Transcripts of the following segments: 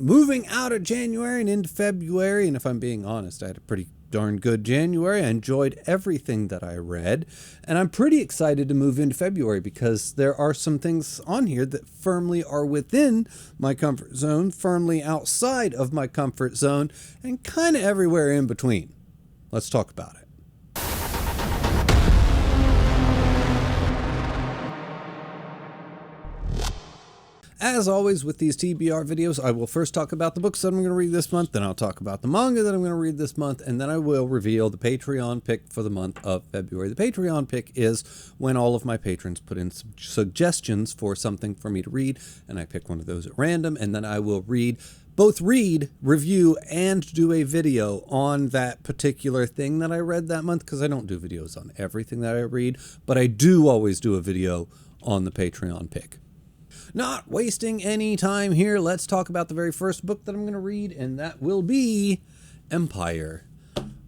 moving out of January and into February, and if I'm being honest, I had a pretty darn good January. I enjoyed everything that I read, and I'm pretty excited to move into February because there are some things on here that firmly are within my comfort zone, firmly outside of my comfort zone, and kind of everywhere in between. Let's talk about it. As always with these TBR videos, I will first talk about the books that I'm going to read this month, then I'll talk about the manga that I'm going to read this month, and then I will reveal the Patreon pick for the month of February. The Patreon pick is when all of my patrons put in suggestions for something for me to read, and I pick one of those at random, and then I will both read, review, and do a video on that particular thing that I read that month, because I don't do videos on everything that I read, but I do always do a video on the Patreon pick. Not wasting any time here, let's talk about the very first book that I'm going to read, and that will be Empire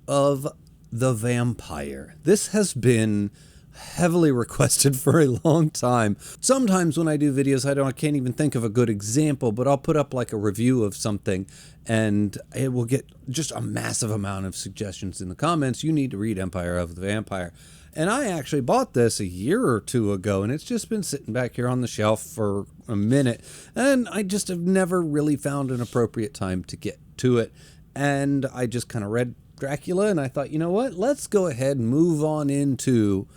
of the Vampire. This has been heavily requested for a long time. Sometimes when I do videos, I can't even think of a good example, but I'll put up like a review of something, and it will get just a massive amount of suggestions in the comments. You need to read Empire of the Vampire. And I actually bought this a year or two ago, and it's just been sitting back here on the shelf for a minute, and I just have never really found an appropriate time to get to it. And I just kind of read Dracula, and I thought, you know what? Let's go ahead and move on into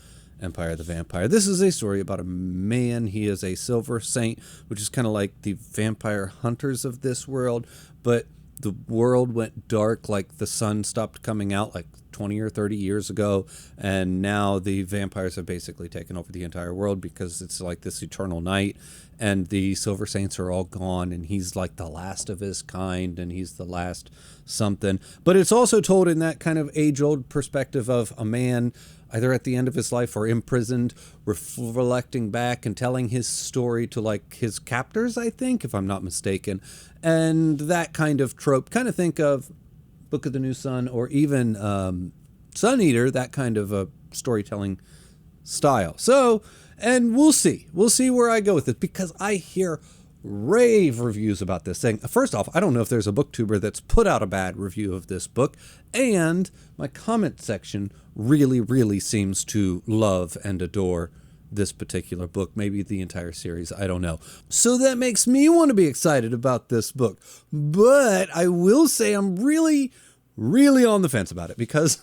Empire of the Vampire. This is a story about a man. He is a silver saint, which is kind of like the vampire hunters of this world, but the world went dark, like the sun stopped coming out like 20 or 30 years ago, and now the vampires have basically taken over the entire world because it's like this eternal night, and the Silver Saints are all gone, and he's like the last of his kind, and he's the last something. But it's also told in that kind of age-old perspective of a man either at the end of his life or imprisoned, reflecting back and telling his story to like his captors, I think, if I'm not mistaken. And that kind of trope, kind of think of Book of the New Sun or even Sun Eater, that kind of a storytelling style. So, and we'll see where I go with it, because I hear rave reviews about this thing. First off, I don't know if there's a booktuber that's put out a bad review of this book, and my comment section really seems to love and adore this particular book, maybe the entire series, I don't know. So that makes me want to be excited about this book, but I will say I'm really on the fence about it, because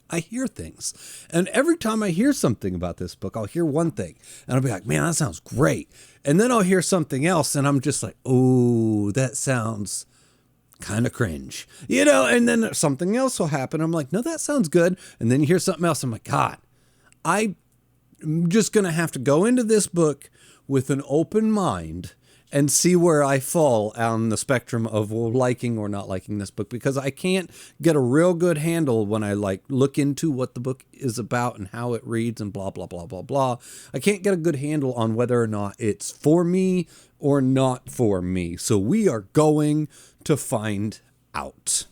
I hear things, and every time I hear something about this book, I'll hear one thing, and I'll be like, man, that sounds great. And then I'll hear something else, and I'm just like, oh, that sounds kind of cringe, you know? And then something else will happen. I'm like, no, that sounds good. And then you hear something else. I'm like, God, I'm just going to have to go into this book with an open mind and see where I fall on the spectrum of liking or not liking this book, because I can't get a real good handle when I like look into what the book is about and how it reads and blah, blah, blah, blah, blah. I can't get a good handle on whether or not it's for me or not for me. So we are going to find out.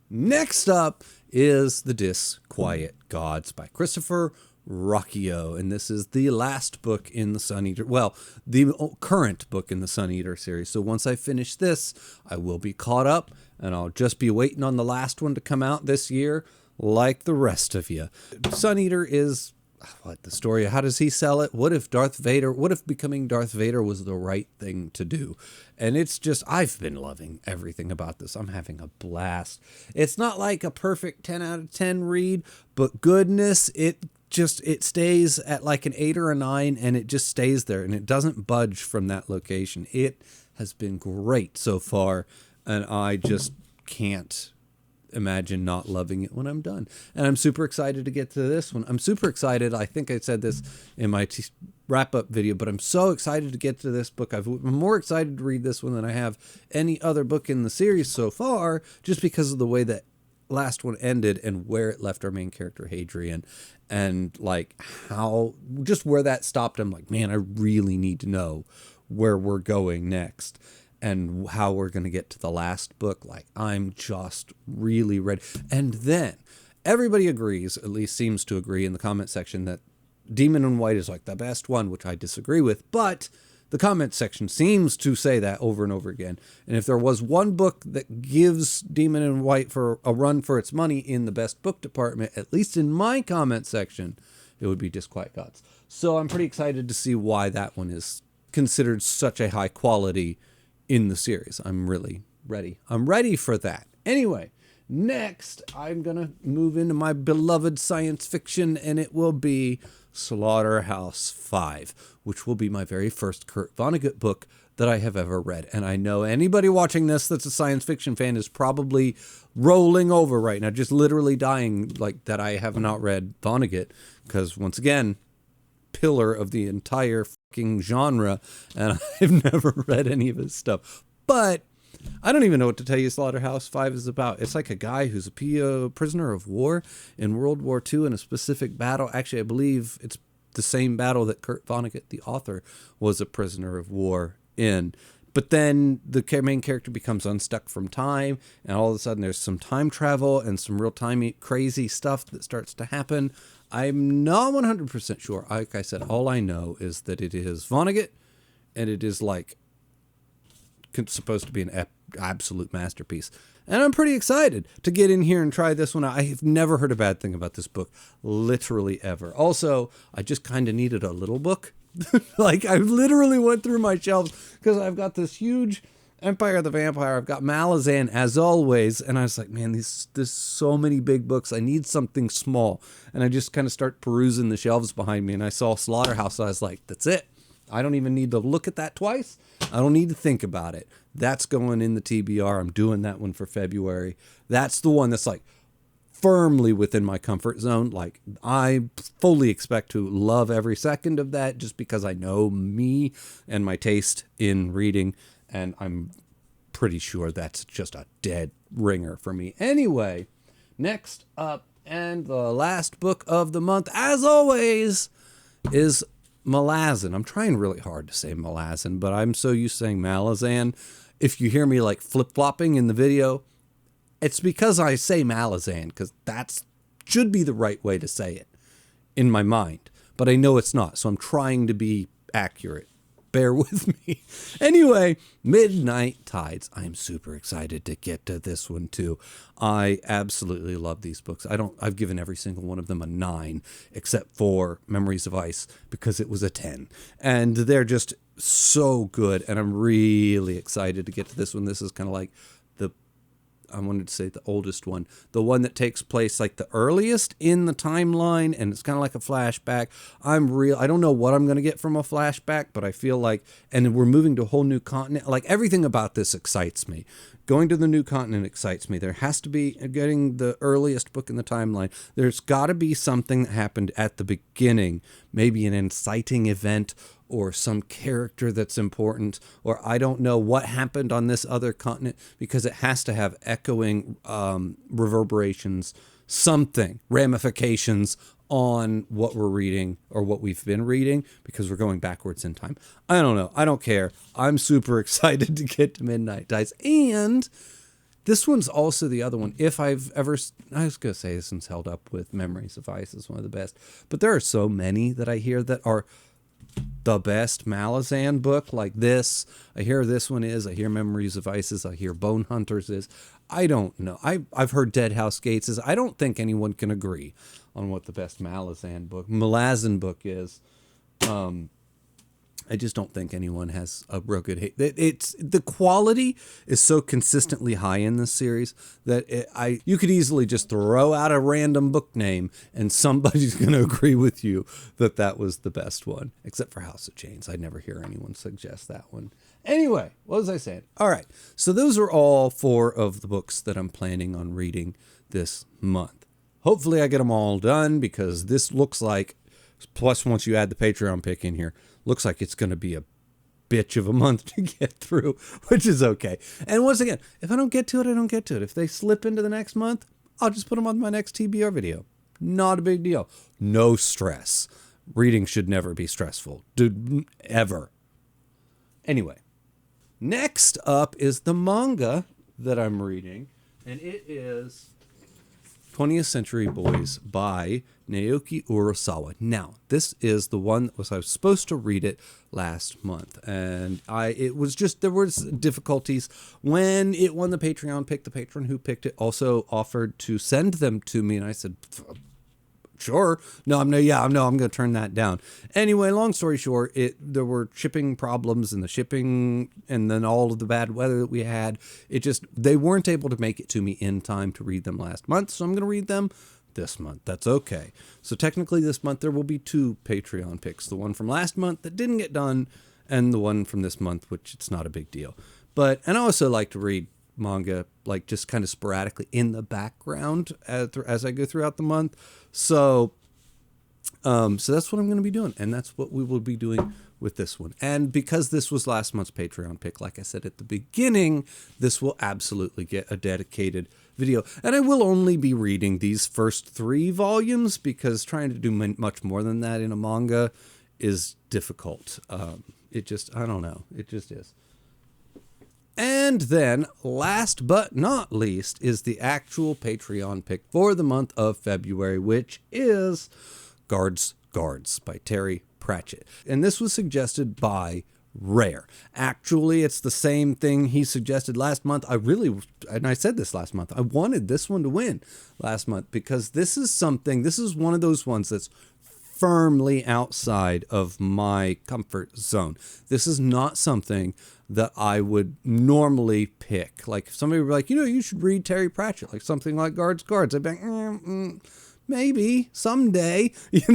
Next up is The Disquiet Gods by Christopher Ruocchio, and this is the last book in the Sun Eater, well, the current book in the Sun Eater series. So once I finish this, I will be caught up, and I'll just be waiting on the last one to come out this year, like the rest of you. Sun Eater is, what, the story, how does he sell it? What if becoming Darth Vader was the right thing to do? And it's just, I've been loving everything about this. I'm having a blast. It's not like a perfect 10 out of 10 read, but goodness, it stays at like an 8 or a 9, and it just stays there, and it doesn't budge from that location. It has been great so far, and I just can't imagine not loving it when I'm done. And I'm super excited to get to this one. I'm super excited. I think I said this in my wrap-up video, but I'm so excited to get to this book. I'm more excited to read this one than I have any other book in the series so far, just because of the way that last one ended and where it left our main character Hadrian, and like how just where that stopped. I'm like, man, I really need to know where we're going next and how we're going to get to the last book. Like, I'm just really ready. And then everybody agrees, at least seems to agree in the comment section, that Demon in White is like the best one, which I disagree with, but The comment section seems to say that over and over again. And if there was one book that gives Demon in White for a run for its money in the best book department, at least in my comment section, it would be Disquiet Gods. So I'm pretty excited to see why that one is considered such a high quality in the series. I'm really ready. I'm ready for that. Anyway, next I'm going to move into my beloved science fiction, and it will be Slaughterhouse 5, which will be my very first Kurt Vonnegut book that I have ever read. And I know anybody watching this that's a science fiction fan is probably rolling over right now, just literally dying like that I have not read Vonnegut, because once again, pillar of the entire fucking genre, and I've never read any of his stuff. But I don't even know what to tell you Slaughterhouse 5 is about. It's like a guy who's a prisoner of war in World War II in a specific battle. Actually, I believe it's the same battle that Kurt Vonnegut, the author, was a prisoner of war in. But then the main character becomes unstuck from time, and all of a sudden there's some time travel and some real timey crazy stuff that starts to happen. I'm not 100% sure. Like I said, all I know is that it is Vonnegut, and it is like supposed to be an absolute masterpiece. And I'm pretty excited to get in here and try this one out. I have never heard a bad thing about this book, literally ever. Also, I just kind of needed a little book. Like, I literally went through my shelves because I've got this huge Empire of the Vampire. I've got Malazan, as always. And I was like, man, there's so many big books. I need something small. And I just kind of start perusing the shelves behind me. And I saw Slaughterhouse. So I was like, that's it. I don't even need to look at that twice. I don't need to think about it. That's going in the TBR. I'm doing that one for February. That's the one that's like firmly within my comfort zone. Like, I fully expect to love every second of that just because I know me and my taste in reading. And I'm pretty sure that's just a dead ringer for me. Anyway, next up, and the last book of the month, as always, is Malazan. I'm trying really hard to say Malazan, but I'm so used to saying Malazan. If you hear me like flip-flopping in the video, it's because I say Malazan, because that's should be the right way to say it in my mind. But I know it's not, so I'm trying to be accurate. Bear with me. Anyway, Midnight Tides. I'm super excited to get to this one too. I absolutely love these books. I've given every single one of them a 9, except for Memories of Ice, because it was a 10. And they're just so good. And I'm really excited to get to this one. This is kind of like I wanted to say the oldest one, the one that takes place like the earliest in the timeline, and it's kind of like a flashback. I don't know what I'm going to get from a flashback, but I feel like, and we're moving to a whole new continent. Like, everything about this excites me. Going to the new continent excites me. There has to be, getting the earliest book in the timeline, there's got to be something that happened at the beginning, maybe an inciting event or some character that's important, or I don't know what happened on this other continent, because it has to have echoing reverberations, something, ramifications on what we're reading or what we've been reading, because we're going backwards in time. I don't know. I don't care. I'm super excited to get to Midnight Tides. And this one's also the other one. If I've ever, I was going to say this one's held up with Memories of Ice is one of the best, but there are so many that I hear that are the best Malazan book, like this. I hear this one is. I hear Memories of Ice is. I hear Bone Hunters is. I don't know. I've heard Dead House Gates is. I don't think anyone can agree on what the best Malazan book is. I just don't think anyone has a real good hate. It's the quality is so consistently high in this series that you could easily just throw out a random book name and somebody's going to agree with you that was the best one, except for House of Chains. I never hear anyone suggest that one. Anyway, what was I saying? All right, so those are all 4 of the books that I'm planning on reading this month. Hopefully I get them all done, because this looks like, plus once you add the Patreon pick in here, looks like it's going to be a bitch of a month to get through, which is okay. And once again, if I don't get to it, I don't get to it. If they slip into the next month, I'll just put them on my next TBR video. Not a big deal. No stress. Reading should never be stressful. Ever. Anyway, next up is the manga that I'm reading, and it is 20th Century Boys by Naoki Urasawa. Now, this is the one that I was supposed to read it last month, and there was difficulties when it won the Patreon pick. The patron who picked it also offered to send them to me, and I said, sure. I'm going to turn that down. Anyway, long story short, there were shipping problems and the shipping, and then all of the bad weather that we had. They weren't able to make it to me in time to read them last month, so I'm going to read them this month. That's okay. So technically this month there will be 2 Patreon picks. The one from last month that didn't get done, and the one from this month, which it's not a big deal. And I also like to read manga like just kind of sporadically in the background as I go throughout the month. So that's what I'm going to be doing, and that's what we will be doing with this one. And because this was last month's Patreon pick, like I said at the beginning, this will absolutely get a dedicated video. And I will only be reading these first 3 volumes because trying to do much more than that in a manga is difficult. I don't know. It just is. And then, last but not least, is the actual Patreon pick for the month of February, which is Guards by Terry Pratchett. And this was suggested by Rare. Actually, it's the same thing he suggested last month. I said this last month, I wanted this one to win last month because this is one of those ones that's firmly outside of my comfort zone. This is not something that I would normally pick. Like if somebody were like, you should read Terry Pratchett, like something like Guards. I'd be like, maybe someday, I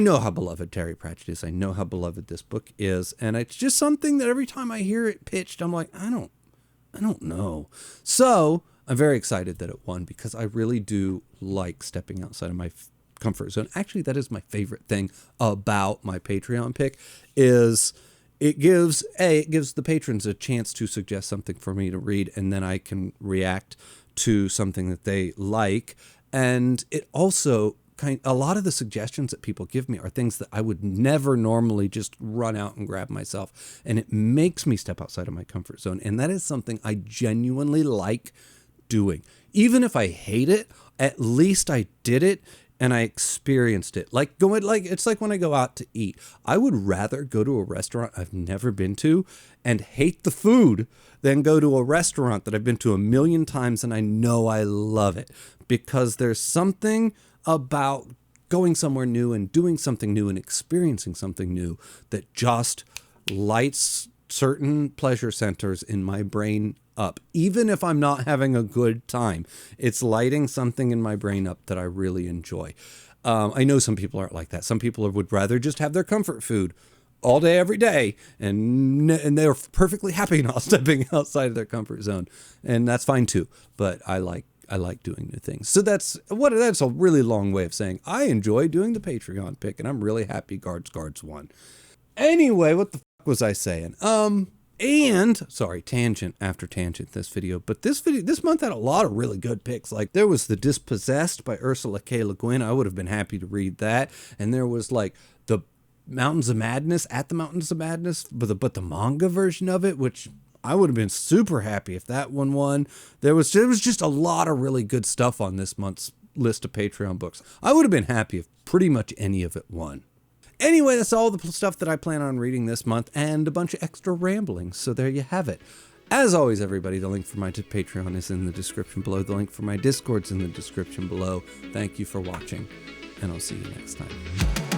know how beloved Terry Pratchett is. I know how beloved this book is. And it's just something that every time I hear it pitched, I'm like, I don't know. So I'm very excited that it won because I really do like stepping outside of my comfort zone. Actually, that is my favorite thing about my Patreon pick is it gives the patrons a chance to suggest something for me to read, and then I can react to something that they like. And it also a lot of the suggestions that people give me are things that I would never normally just run out and grab myself. And it makes me step outside of my comfort zone. And that is something I genuinely like doing. Even if I hate it, at least I did it and I experienced it. It's like when I go out to eat. I would rather go to a restaurant I've never been to and hate the food than go to a restaurant that I've been to 1,000,000 times and I know I love it. Because there's something about going somewhere new and doing something new and experiencing something new that just lights certain pleasure centers in my brain up. Even if I'm not having a good time, it's lighting something in my brain up that I really enjoy. I know some people aren't like that. Some people would rather just have their comfort food all day, every day, and they're perfectly happy not stepping outside of their comfort zone. And that's fine too. But I like doing new things. So that's a really long way of saying I enjoy doing the Patreon pick, and I'm really happy Guards won. Anyway, what the fuck was I saying? Sorry, tangent after tangent this video, but this month had a lot of really good picks. Like there was The Dispossessed by Ursula K. Le Guin. I would have been happy to read that. And there was like the Mountains of Madness, but the manga version of it, which I would have been super happy if that one won. There was just a lot of really good stuff on this month's list of Patreon books. I would have been happy if pretty much any of it won. Anyway, that's all the stuff that I plan on reading this month and a bunch of extra ramblings. So there you have it. As always, everybody, the link for my Patreon is in the description below. The link for my Discord's in the description below. Thank you for watching, and I'll see you next time.